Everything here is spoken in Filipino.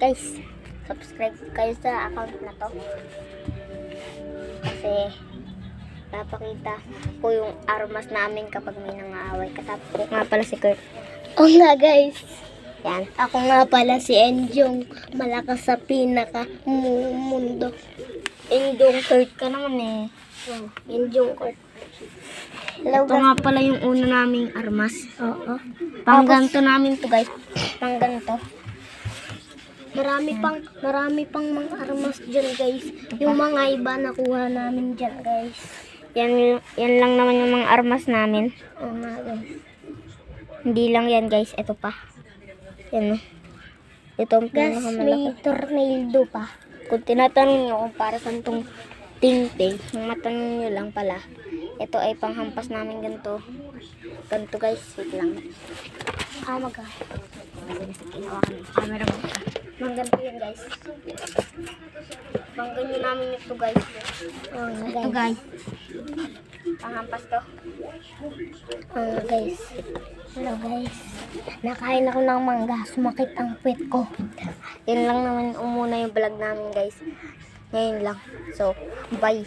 guys, subscribe kayo sa account na to. Kasi napakita ko yung armas namin kapag may nangaaway. Kasama ko nga pala si Kurt. Oo nga guys. Yan. Ako nga pala si Enjong, malakas sa pinaka mundo. Indong Kurt ka naman eh. Oh, Enjong Kurt. Ito nga pala yung una naming armas. Oo. Pangganto namin to guys. Pangganto. Marami pang mga armas dyan guys. Yung mga iba nakuha namin dyan guys. Yan lang naman yung mga armas namin. Oo nga guys. Hindi lang yan guys. Ito pa. Yan o. Ito ang Guys, may pinakamalaki. tornado pa. Kung tinatanong nyo kung para saan tong ting-ting, kung matanong nyo lang pala, ito ay panghampas namin ganito. Ganito guys. Wait lang. Maga. Kinawakan ng camera mo. Ganito yan guys. Pangganyo namin ito guys. Oo nga Ito guys. guys. Panghampas to. Oo nga guys. Hello guys. Nakain ako ng mangga. Sumakit ang puwet ko. Yan lang naman umuna yung vlog namin guys. Ngayon lang. So, bye.